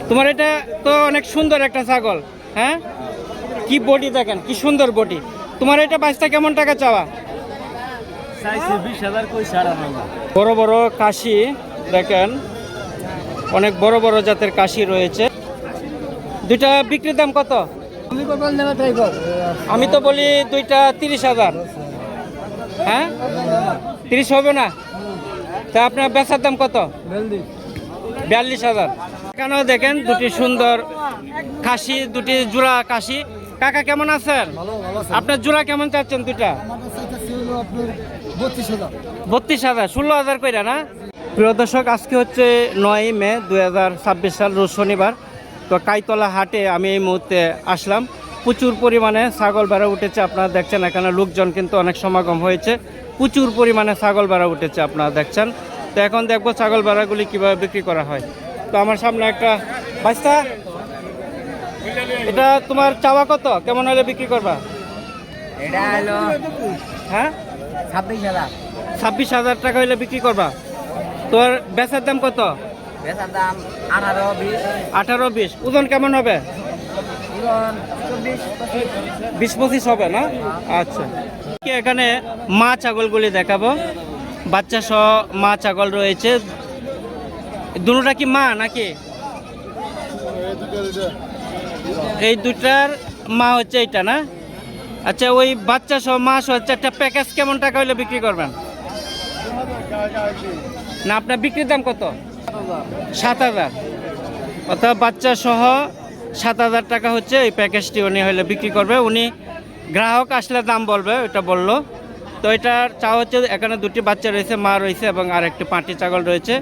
তোমার এটা তো অনেক সুন্দর একটা ছাগল, হ্যাঁ? কি বডি দেখেন, কি সুন্দর বডি। তোমার এটা বাচ্চা কেমন টাকা চাওয়া? বড় বড় কাশি দেখেন, অনেক বড় বড় জাতের কাশি রয়েছে। দুইটা বিক্রির দাম কত? আমি তো বলি দুইটা 30,000। হ্যাঁ, 30 হবে না? তা আপনার বেচার দাম কত? 42,000। এখানেও দেখেন দুটি সুন্দর খাসি, দুটি জোড়া কাশি। কাকা কেমন আছেন? আপনার জোড়া কেমন চাচ্ছেন দুইটা? 32,000, 16,000 কইরা না? প্রিয় দর্শক, আজকে হচ্ছে 9 মে 2026 সাল, রোজ শনিবার। তো কাইতলা হাটে আমি এই মুহূর্তে আসলাম। প্রচুর পরিমাণে ছাগল ভেড়া উঠেছে, আপনারা দেখছেন। এখানে লোকজন কিন্তু অনেক সমাগম হয়েছে, প্রচুর পরিমাণে ছাগল ভেড়া উঠেছে, আপনারা দেখছেন। তো এখন দেখবো ছাগল ভেড়াগুলি কীভাবে বিক্রি করা হয়। তো আমার সামনে একটা বাচ্চা, এটা তোমার চাওয়া কত? কেমন হলে বিক্রি করবা? এটা হলো হ্যাঁ, 26,000 টাকা হলে বিক্রি করবা। তোর বেচার দাম কত? বেচার দাম 18-20। ওজন কেমন হবে? 20-25 হবে না? আচ্ছা, এখানে মা ছাগলগুলি দেখাবো। বাচ্চা সহ মা ছাগল রয়েছে। দুটোটা কি মা নাকি? এই দুটার মা হচ্ছে এইটা না? আচ্ছা, ওই বাচ্চা সহ মা সহ একটা প্যাকেজ কেমন টাকা হলে বিক্রি করবেন? না, আপনার বিক্রির দাম কত? 7,000। অর্থাৎ বাচ্চা সহ 7,000 টাকা হচ্ছে এই প্যাকেজটি উনি হলে বিক্রি করবে। উনি গ্রাহক আসলে দাম বলবে, এটা বললো। তো এটার চা হচ্ছে, এখানে দুটি বাচ্চা রয়েছে, মা রয়েছে এবং আর একটি পাঁটি ছাগল রয়েছে।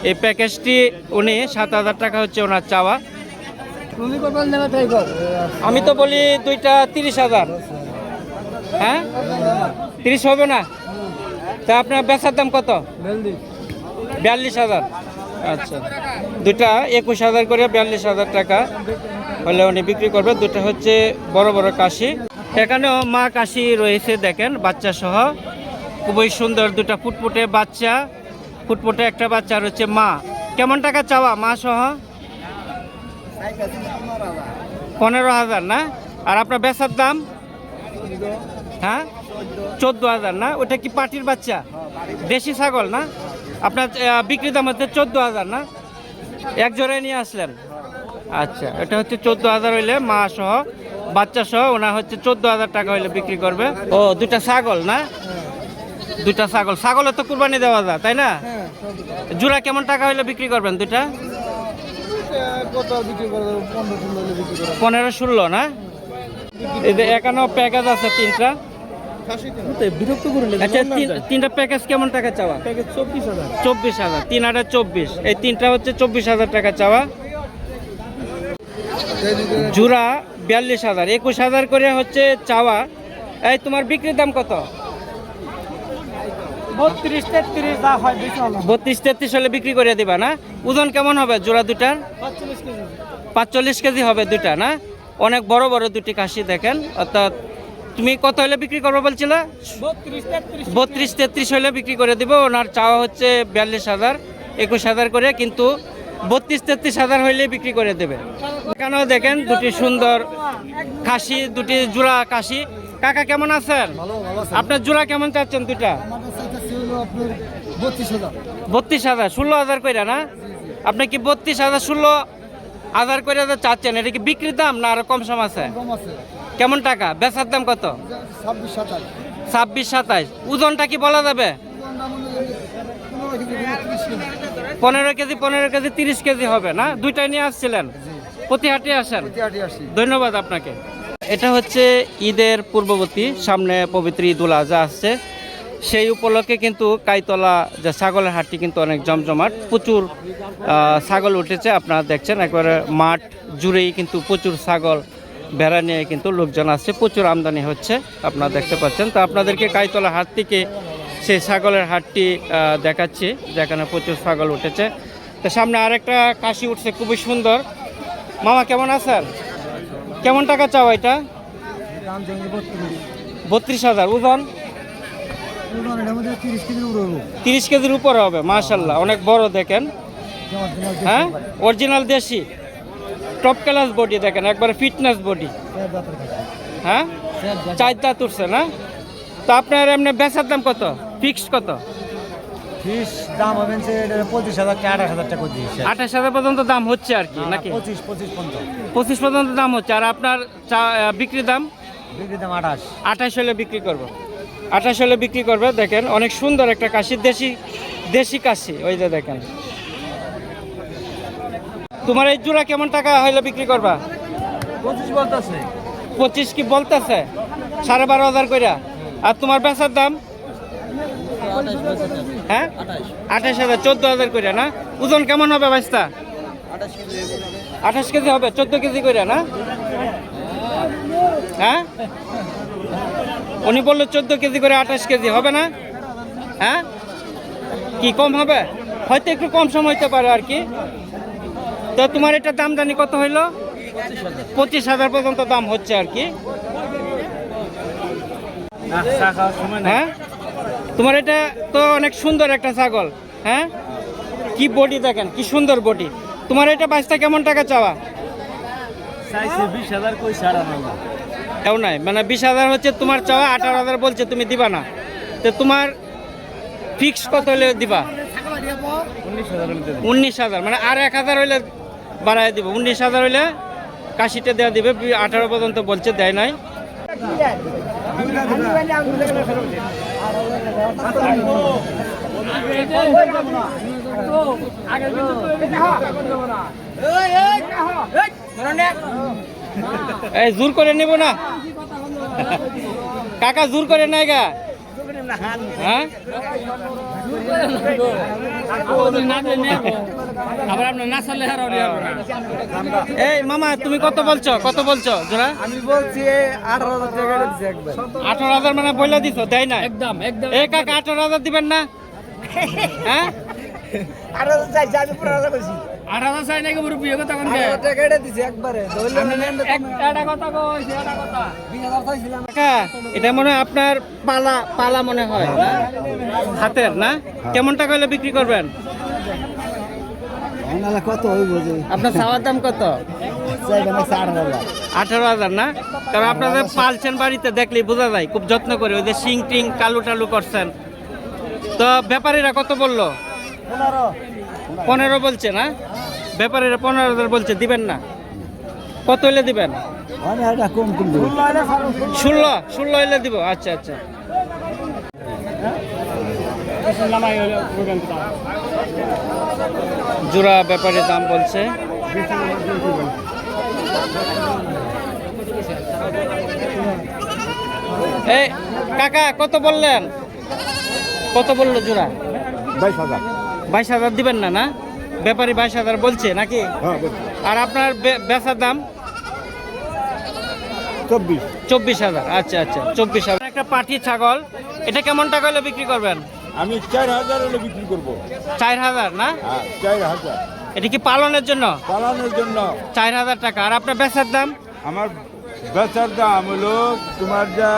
এই প্যাকেজটি উনি 7,000 টাকা হচ্ছে ওনার চাওয়া। আমি তো বলি দুইটা 30,000। হ্যাঁ, 30 হবে না? তা আপনার বেচার দাম কত? 42,000। আচ্ছা, দুটা 21,000 করে 42,000 টাকা হলে উনি বিক্রি করবে। দুটো হচ্ছে বড় বড় কাশি। এখানেও মা কাশি রয়েছে দেখেন, বাচ্চা সহ। খুবই সুন্দর দুটা ফুটফুটে বাচ্চা, ফুটফুটে একটা বাচ্চা হচ্ছে মা। কেমন টাকা চাওয়া মা সহ? 15,000 না? আর আপনার বেচার দাম? হ্যাঁ, 14,000 না? ওটা কি পাটির বাচ্চা, দেশি ছাগল না? আপনার বিক্রির দাম হচ্ছে 14,000 না? এক জোড়ায় নিয়ে আসলেন? আচ্ছা, এটা হচ্ছে 14,000 হইলে মা সহ বাচ্চা সহ ওনার হচ্ছে 14,000 টাকা হইলে বিক্রি করবে। ও, দুটা ছাগল না? দুটা ছাগল, ছাগলের তো কুরবানি দেওয়া যায়, তাই না? জোড়া কেমন টাকা হইলে বিক্রি করবেন দুটা? 15-16 না? এই যে এখানে প্যাকেজ আছে তিনটা। বিরক্ত করুন। আচ্ছা, তিনটা প্যাকেজ কেমন টাকা চাওয়া? 24,000। 3 আর 24, এই তিনটা হচ্ছে 24,000 টাকা চাওয়া। জোড়া 42,000, 21,000 করে হচ্ছে চাওয়া। এই তোমার বিক্রির দাম কত? 32-33 হলে বিক্রি করে দিবা না? ওজন কেমন হবে জোড়া দুটার? 45 কেজি হবে দুটা না? অনেক বড় বড় দুটি কাশি দেখেন। অর্থাৎ তুমি কত হলে বিক্রি করবো বলছিলে? 32-33 হলে বিক্রি করে দিব। ওনার চাওয়া হচ্ছে 42,000, 21,000 করে, কিন্তু 32-33,000 হইলে বিক্রি করে দেবে। এখানেও দেখেন দুটি সুন্দর খাসি, দুটি জোড়া কাশি। কাকা কেমন আছেন? আপনার জোড়া কেমন চাচ্ছেন দুটা? 32,000, 16,000 কইরা না? আপনি কি 32,000 16,000 করে চাচ্ছেন? এটা কি বিক্রির দাম না আরো কম সম আছে? কেমন টাকা? বেচার দাম কত? 26-27। ওজনটা কি বলা যাবে? 15 কেজি 30 কেজি হবে না? দুইটাই নিয়ে আসছিলেন? প্রতি হাটে আসেন? ধন্যবাদ আপনাকে। এটা হচ্ছে ঈদের পূর্ববর্তী, সামনে পবিত্র ঈদুল আজহা আসছে। সেই উপলক্ষে কিন্তু কাইতলা যে ছাগলের হাটটি কিন্তু অনেক জমজমাট, প্রচুর ছাগল উঠেছে। আপনারা দেখছেন একবারে মাঠ জুড়েই কিন্তু প্রচুর ছাগল ভেড়া নিয়ে কিন্তু লোকজন আসছে, প্রচুর আমদানি হচ্ছে, আপনারা দেখতে পাচ্ছেন। তো আপনাদেরকে কাইতলা হাট থেকে সেই ছাগলের হাটটি দেখাচ্ছি, যেখানে প্রচুর ছাগল উঠেছে। তো সামনে আরেকটা কাশি উঠছে, খুবই সুন্দর। মামা কেমন আছেন? কেমন টাকা চাও এটা? 32,000। ওজন 30 কেজির উপরে হবে। মাশাআল্লাহ, অনেক বড় দেখেন। হ্যাঁ, অরিজিনাল দেশি। টপ ক্লাস বডি দেখেন, একবারে ফিটনেস বডি। হ্যাঁ, 4 দাঁত উঠছে না? তো আপনার এমনি বেচার দাম কত, ফিক্সড কত? ফিস দাম হবে 25,000 টাকা 28,000 টাকা দিয়েছে। 28,000 পর্যন্ত দাম হচ্ছে আর কি নাকি? 25 পর্যন্ত 25 পর্যন্ত দাম হচ্ছে। আর আপনার বিক্রির দাম? বিক্রির দাম 28। 28 হলে বিক্রি করবো, 28 হলে বিক্রি করবে। দেখেন অনেক সুন্দর একটা কাশি, দেশি কাশি, ওই যে দেখেন। তোমার এই জোড়া কেমন টাকা হইলে বিক্রি করবা? 25 বলতেছে। 25 কি বলতেছে? 12,500 কইরা। আর তোমার বেচার দাম? হ্যাঁ, 28,000, 14,000 কইরা না? ওজন কেমন হবে বাইস্তা? 28 কেজি হবে, 14 কেজি কইরা না? হ্যাঁ, উনি বললো 14 কেজি করে 28 কেজি হবে না? হ্যাঁ, কি কম হবে? হয়তো একটু কম সম হইতে পারে আর কি। তো তোমার এটা দাম জানি কত হইলো? 25,000 পর্যন্ত দাম হচ্ছে আর কি। হ্যাঁ, তোমার এটা তো অনেক সুন্দর একটা ছাগল। হ্যাঁ, কি বডি দেখেন, কি সুন্দর বডি। তোমার এটা বাইশটা কেমন টাকা চাওয়া? 20,000 কই ছাড়া না। এও নাই, মানে 20,000 হচ্ছে তোমার চাওয়া, 18,000 বলছে, তুমি দিবা না। তো তোমার ফিক্স কত হলে দিবা? 19,000, মানে আর 1,000 হইলে বাড়াই দিব। 19,000 হইলে কাশিটা দেওয়া দিবে। 18 পর্যন্ত বলছে, দেয় নাই। এই জোর করে নিব না কাকা, জোর করে নাই গা। হ্যাঁ, এই মামা তুমি কত বলছো, কত বলছো জোড়া? আমি বলছি 18,000 টাকা দিছি একবার। 18,000 মানে বইলা দিছো, দেয় না একদম। এই কাকা 18,000 দিবেন না? হ্যাঁ, 18,000 চাই, আমি 15,000 কইছি। 18,000 চাই নাকি মুরব্বি? এ কথা কোন কে? 18,000 টাকা এটা দিছি একবারে। ধরলে একটা কথা কইছি, একটা কথা। 20,000 চাইছিলাম। কাকা, এটা মনে হয় আপনার পালা মনে হয় না? হাতের না? কেমন টাকা হলে বিক্রি করবেন? ওনালা কত হইব যে? আপনার চাওয়ার দাম কত? চাইবেন 18,000। 18,000 না? কারণ আপনাদের পালছেন বাড়িতে, দেখলেই বোঝা যায় খুব যত্ন করে। ওই যে শিং টিং কালু টালু করছেন। তো ব্যাপারীরা কত বললো? 15 বলছে না? ব্যাপারীরা 15,000 বলছে, দিবেন না? কত হইলে দিবেন? আমি এটা কম কিনবো। 16 হইলে দিব। আচ্ছা আচ্ছা। জোড়া ব্যাপারে দাম বলছে। এই কাকা কত বললেন? কত বললো জোড়া? 22,000। 22,000 দিবেন না? না, ব্যাপারী 22,000 বলছে নাকি? আর আপনার বেচার দাম? 24,000। আচ্ছা আচ্ছা, 24,000। একটা পাটি ছাগল, এটা কেমন টাকা হলে বিক্রি করবেন? আমি 4,000 হলে বিক্রি করবো। 4,000 না? হ্যাঁ, 4,000 এটা কি পালনের জন্য? পালানোর জন্য। 4,000 টাকা। আর আপনার বেচার দাম? আমার বেচার দাম হলো তোমার যা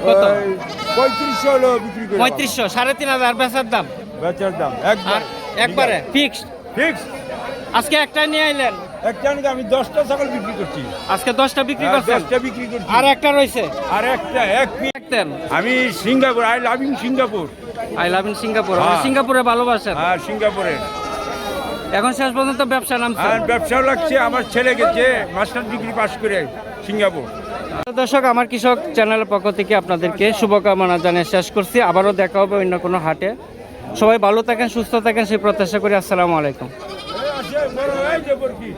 কত? 3500 হলো বিক্রি করবো। 3500, 3,500 বেচার দাম। বেচার দাম আর একবার একবারে ফিক্সড? ফিক্স। আজকে একটা নিয়ে আইলেন? একটা নাকি আমি 10টা ছাগল বিক্রি করছি। আজকে 10টা বিক্রি করছেন? 10টা বিক্রি করছি। আর একটা রয়েছে? আর একটা এক পিস। দেখতেন আমি Singapore, I love in Singapore. I love in Singapore. হ্যাঁ। সিঙ্গাপুরে ভালোবাসেন? আর সিঙ্গাপুরে এখন শেষ পর্যন্ত ব্যবসা নামছে? আর ব্যবসাও লাগছে। আমার ছেলে গেছে মাস্টার ডিগ্রি পাস করে সিঙ্গাপুর। দর্শক, আমার কৃষক চ্যানেলের পক্ষ থেকে আপনাদেরকে শুভকামনা জানিয়ে শেষ করছি। আবারও দেখা হবে অন্য কোনো হাটে। সবাই ভালো থাকেন, সুস্থ থাকেন, সেই প্রত্যাশা করি। আসসালামু আলাইকুম। বরকি